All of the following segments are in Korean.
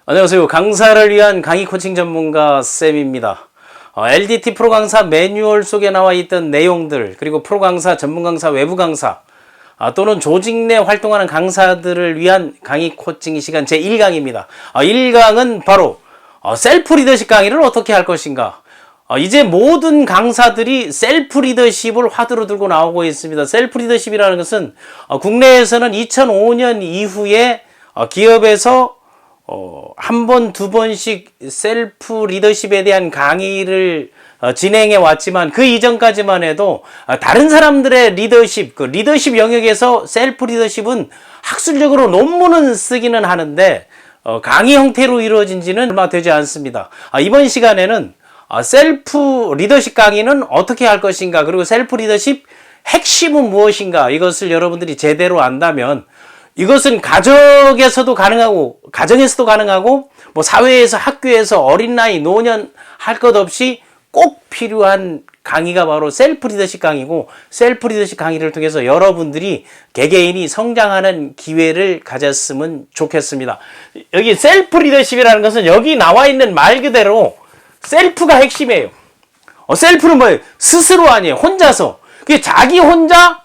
안녕하세요. 강사를 위한 강의 코칭 전문가 쌤입니다. LDT 프로 강사 매뉴얼 속에 나와 있던 내용들, 그리고 프로 강사, 전문 강사, 외부 강사, 또는 조직 내 활동하는 강사들을 위한 강의 코칭 시간 제1강입니다. 1강은 바로 셀프 리더십 강의를 어떻게 할 것인가. 이제 모든 강사들이 셀프 리더십을 화두로 들고 나오고 있습니다. 셀프 리더십이라는 것은 국내에서는 2005년 이후에 기업에서 한 번, 두 번씩 셀프 리더십에 대한 강의를 진행해 왔지만 그 이전까지만 해도 다른 사람들의 리더십, 그 리더십 영역에서 셀프 리더십은 학술적으로 논문은 쓰기는 하는데 강의 형태로 이루어진 지는 얼마 되지 않습니다. 이번 시간에는 셀프 리더십 강의는 어떻게 할 것인가, 그리고 셀프 리더십 핵심은 무엇인가, 이것을 여러분들이 제대로 안다면 이것은 가정에서도 가능하고 뭐 사회에서, 학교에서, 어린 나이, 노년 할 것 없이 꼭 필요한 강의가 바로 셀프 리더십 강의고, 셀프 리더십 강의를 통해서 여러분들이 개개인이 성장하는 기회를 가졌으면 좋겠습니다. 여기 셀프 리더십이라는 것은 여기 나와 있는 말 그대로 셀프가 핵심이에요. 셀프는 뭐예요? 스스로 아니에요. 혼자서. 그게 자기 혼자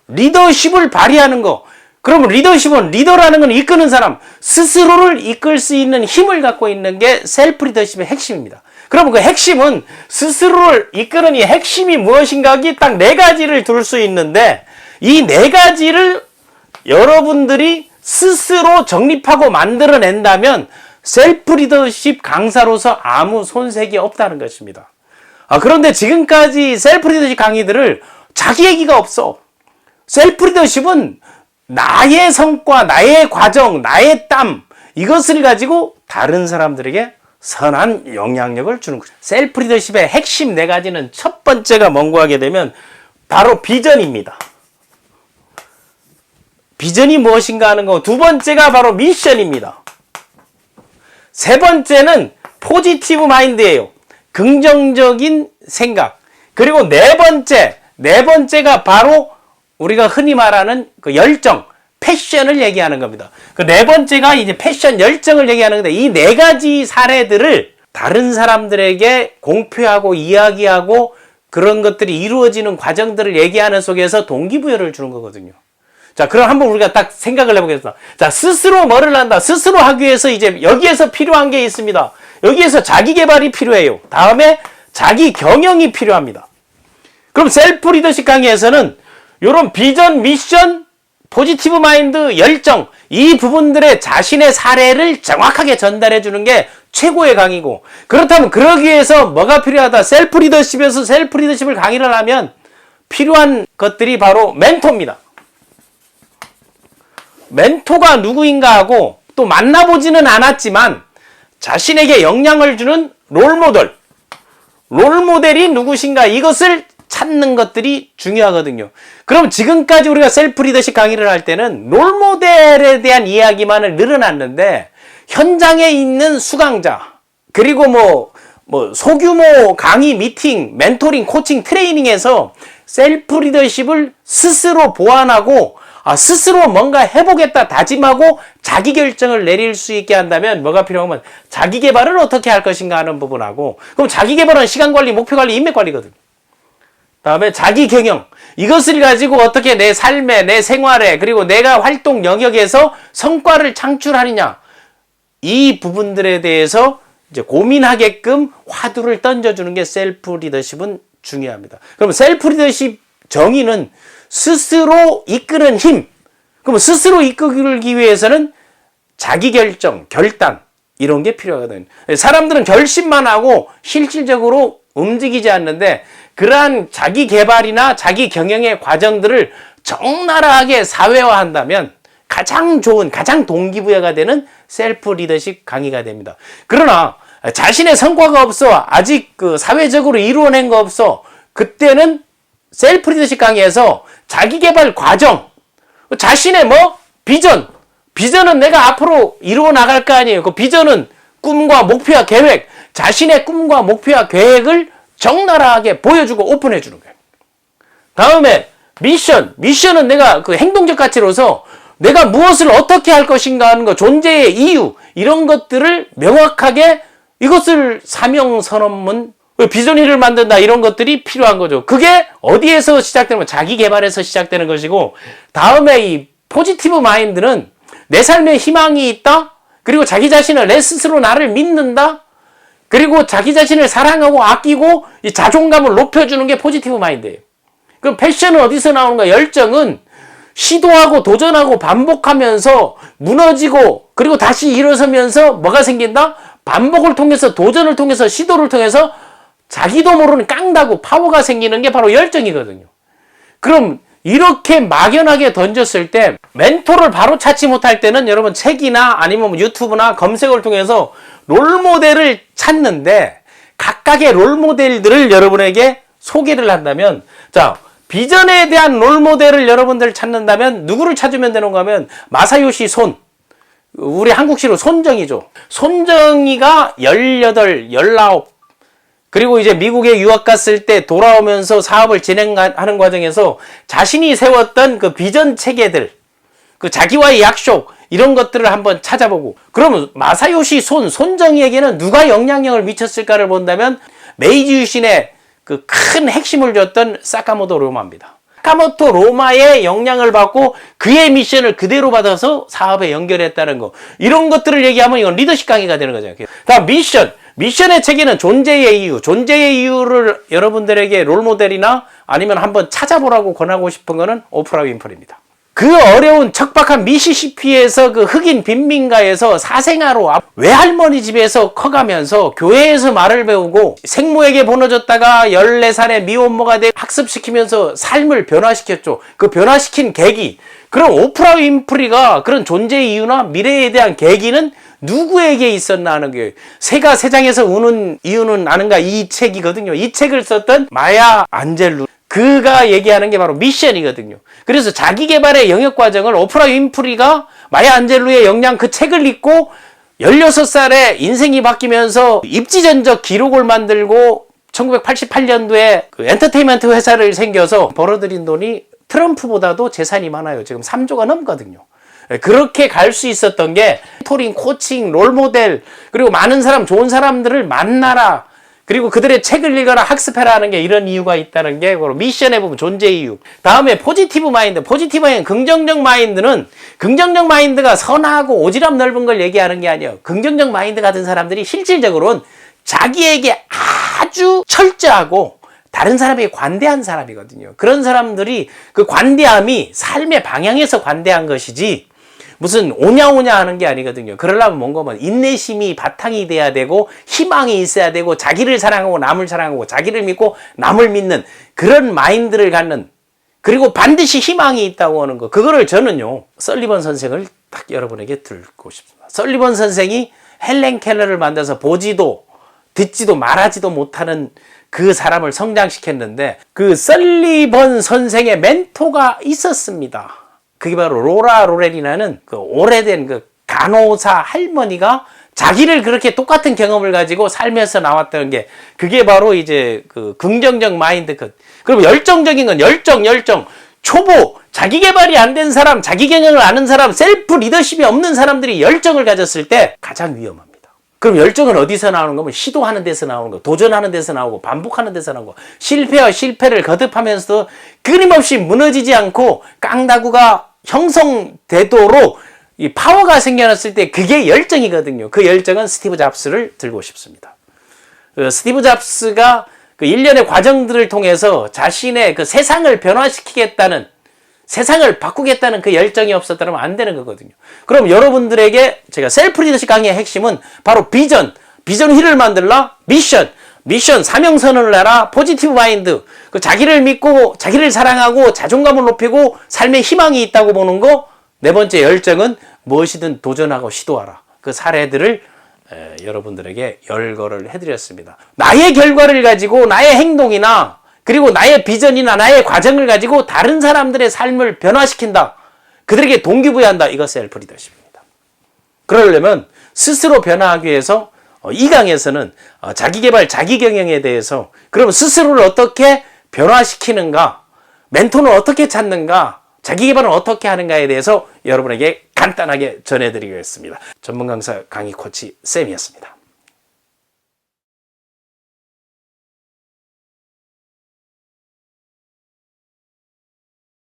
리더십을 발휘하는 거. 그러면 리더십은, 리더라는 건 이끄는 사람, 스스로를 이끌 수 있는 힘을 갖고 있는 게 셀프 리더십의 핵심입니다. 그러면 그 핵심은, 스스로를 이끄는 이 핵심이 무엇인가, 여기 딱 네 가지를 둘 수 있는데, 이 네 가지를 여러분들이 스스로 정립하고 만들어낸다면 셀프 리더십 강사로서 아무 손색이 없다는 것입니다. 그런데 지금까지 셀프 리더십 강의들을 자기 얘기가 없어. 셀프 리더십은 나의 성과, 나의 과정, 나의 땀, 이것을 가지고 다른 사람들에게 선한 영향력을 주는 거죠. 셀프 리더십의 핵심 네 가지는, 첫 번째가 뭔고 하게 되면 바로 비전입니다. 비전이 무엇인가 하는 거. 두 번째가 바로 미션입니다. 세 번째는 포지티브 마인드예요. 긍정적인 생각. 그리고 네 번째가 바로 우리가 흔히 말하는 그 열정, 패션을 얘기하는 겁니다. 그 네 번째가 이제 패션, 열정을 얘기하는 건데, 이 네 가지 사례들을 다른 사람들에게 공표하고 이야기하고 그런 것들이 이루어지는 과정들을 얘기하는 속에서 동기부여를 주는 거거든요. 자, 그럼 한번 우리가 딱 생각을 해보겠습니다. 자, 스스로 뭐를 한다? 스스로 하기 위해서 이제 여기에서 필요한 게 있습니다. 여기에서 자기 개발이 필요해요. 다음에 자기 경영이 필요합니다. 그럼 셀프 리더십 강의에서는 이런 비전, 미션, 포지티브 마인드, 열정, 이 부분들의 자신의 사례를 정확하게 전달해 주는 게 최고의 강의고, 그렇다면 그러기 위해서 뭐가 필요하다? 셀프 리더십에서 셀프 리더십을 강의를 하면 필요한 것들이 바로 멘토입니다. 멘토가 누구인가 하고, 또 만나보지는 않았지만 자신에게 영향을 주는 롤모델이 누구신가, 이것을 찾는 것들이 중요하거든요. 그럼 지금까지 우리가 셀프 리더십 강의를 할 때는 롤모델에 대한 이야기만을 늘어놨는데, 현장에 있는 수강자, 그리고 소규모 강의, 미팅, 멘토링, 코칭, 트레이닝에서 셀프 리더십을 스스로 보완하고 스스로 뭔가 해보겠다 다짐하고 자기 결정을 내릴 수 있게 한다면 뭐가 필요하면 자기 개발을 어떻게 할 것인가 하는 부분하고, 그럼 자기 개발은 시간 관리, 목표 관리, 인맥 관리거든요. 다음에 자기 경영, 이것을 가지고 어떻게 내 삶에, 내 생활에, 그리고 내가 활동 영역에서 성과를 창출하느냐, 이 부분들에 대해서 이제 고민하게끔 화두를 던져주는 게 셀프 리더십은 중요합니다. 그럼 셀프 리더십 정의는 스스로 이끄는 힘. 그럼 스스로 이끌기 위해서는 자기 결정, 결단, 이런 게 필요하거든요. 사람들은 결심만 하고 실질적으로 움직이지 않는데, 그러한 자기 개발이나 자기 경영의 과정들을 적나라하게 사회화한다면 가장 좋은, 가장 동기부여가 되는 셀프 리더십 강의가 됩니다. 그러나 자신의 성과가 없어, 아직 그 사회적으로 이루어낸 거 없어, 그때는 셀프 리더십 강의에서 자기 개발 과정, 자신의 비전은 내가 앞으로 이루어 나갈 거 아니에요. 그 비전은 꿈과 목표와 계획, 자신의 꿈과 목표와 계획을 적나라하게 보여주고 오픈해 주는 거예요. 다음에 미션은 내가 그 행동적 가치로서 내가 무엇을 어떻게 할 것인가 하는 것, 존재의 이유, 이런 것들을 명확하게 이것을 사명선언문, 비전위를 만든다, 이런 것들이 필요한 거죠. 그게 어디에서 시작되는 거? 자기 개발에서 시작되는 것이고, 다음에 이 포지티브 마인드는 내 삶에 희망이 있다, 그리고 자기 자신을 내 스스로 나를 믿는다, 그리고 자기 자신을 사랑하고 아끼고 이 자존감을 높여주는 게 포지티브 마인드예요. 그럼 패션은 어디서 나오는가? 열정은 시도하고 도전하고 반복하면서 무너지고 그리고 다시 일어서면서 뭐가 생긴다? 반복을 통해서, 도전을 통해서, 시도를 통해서 자기도 모르는 깡다구 파워가 생기는 게 바로 열정이거든요. 그럼 이렇게 막연하게 던졌을 때 멘토를 바로 찾지 못할 때는 여러분 책이나 아니면 유튜브나 검색을 통해서 롤모델을 찾는데, 각각의 롤모델들을 여러분에게 소개를 한다면, 자, 비전에 대한 롤모델을 여러분들 찾는다면 누구를 찾으면 되는가 하면 마사요시 손, 우리 한국시로 손정이죠. 손정이가 18, 19, 그리고 이제 미국에 유학 갔을 때 돌아오면서 사업을 진행하는 과정에서 자신이 세웠던 그 비전 체계들, 그 자기와의 약속, 이런 것들을 한번 찾아보고, 그러면 마사요시 손정이에게는 누가 영향력을 미쳤을까를 본다면 메이지 유신의 그 큰 핵심을 줬던 사카모토 로마입니다. 사카모토 로마의 영향을 받고 그의 미션을 그대로 받아서 사업에 연결했다는 거, 이런 것들을 얘기하면 이건 리더십 강의가 되는 거죠. 다음 미션의 체계는 존재의 이유. 존재의 이유를 여러분들에게 롤모델이나 아니면 한번 찾아보라고 권하고 싶은 거는 오프라 윈프리입니다. 그 어려운 척박한 미시시피에서 그 흑인 빈민가에서 사생아로 외할머니 집에서 커가면서 교회에서 말을 배우고 생모에게 보내줬다가 14살에 미혼모가 돼 학습시키면서 삶을 변화시켰죠. 그 변화시킨 계기. 그럼 오프라 윈프리가 그런 존재의 이유나 미래에 대한 계기는 누구에게 있었나 하는 게, 새가 새장에서 우는 이유는 아는가, 이 책이거든요. 이 책을 썼던 마야 안젤루, 그가 얘기하는 게 바로 미션이거든요. 그래서 자기개발의 영역 과정을 오프라 윈프리가 마야 안젤루의 역량, 그 책을 읽고 16살에 인생이 바뀌면서 입지전적 기록을 만들고 1988년도에 그 엔터테인먼트 회사를 생겨서 벌어들인 돈이 트럼프보다도 재산이 많아요. 지금 3조가 넘거든요. 그렇게 갈 수 있었던 게 멘토링, 코칭, 롤모델, 그리고 많은 사람, 좋은 사람들을 만나라, 그리고 그들의 책을 읽어라, 학습해라 하는 게 이런 이유가 있다는 게 바로 미션에 보면 존재의 이유. 다음에 포지티브 마인드. 포지티브 마인드, 긍정적 마인드는, 긍정적 마인드가 선하고 오지랖 넓은 걸 얘기하는 게 아니에요. 긍정적 마인드 같은 사람들이 실질적으로는 자기에게 아주 철저하고 다른 사람에게 관대한 사람이거든요. 그런 사람들이 그 관대함이 삶의 방향에서 관대한 것이지 무슨 오냐오냐 하는 게 아니거든요. 그러려면 뭔가 뭐 인내심이 바탕이 돼야 되고 희망이 있어야 되고 자기를 사랑하고 남을 사랑하고 자기를 믿고 남을 믿는 그런 마인드를 갖는, 그리고 반드시 희망이 있다고 하는 거, 그거를 저는요 설리번 선생을 딱 여러분에게 들고 싶습니다. 설리번 선생이 헬렌 켈러를 만나서 보지도 듣지도 말하지도 못하는 그 사람을 성장시켰는데, 그 설리번 선생의 멘토가 있었습니다. 그게 바로 로라 로렐이라는 그 오래된 그 간호사 할머니가 자기를 그렇게 똑같은 경험을 가지고 살면서 나왔던 게, 그게 바로 이제 그 긍정적 마인드. 그리고 열정적인 건 열정. 초보, 자기 개발이 안 된 사람, 자기 경영을 아는 사람, 셀프 리더십이 없는 사람들이 열정을 가졌을 때 가장 위험합니다. 그럼 열정은 어디서 나오는 거면 시도하는 데서 나오는 거, 도전하는 데서 나오고 반복하는 데서 나오고, 실패와 실패를 거듭하면서 끊임없이 무너지지 않고 깡다구가 형성되도록 이 파워가 생겨났을 때 그게 열정이거든요. 그 열정은 스티브 잡스를 들고 싶습니다. 스티브 잡스가 그 일련의 과정들을 통해서 자신의 그 세상을 변화시키겠다는, 세상을 바꾸겠다는 그 열정이 없었다면 안 되는 거거든요. 그럼 여러분들에게 제가 셀프 리더십 강의의 핵심은 바로 비전 휠을 만들라, 미션, 사명선언을 해라, 포지티브 마인드, 그 자기를 믿고 자기를 사랑하고 자존감을 높이고 삶에 희망이 있다고 보는 거, 네 번째 열정은 무엇이든 도전하고 시도하라. 그 사례들을 여러분들에게 열거를 해드렸습니다. 나의 결과를 가지고 나의 행동이나 그리고 나의 비전이나 나의 과정을 가지고 다른 사람들의 삶을 변화시킨다, 그들에게 동기부여한다. 이거 셀프 리더십입니다. 그러려면 스스로 변화하기 위해서 이 강에서는 자기개발, 자기경영에 대해서, 그럼 스스로를 어떻게 변화시키는가, 멘토는 어떻게 찾는가, 자기 개발은 어떻게 하는가에 대해서 여러분에게 간단하게 전해드리겠습니다. 전문 강사 강의 코치 쌤이었습니다.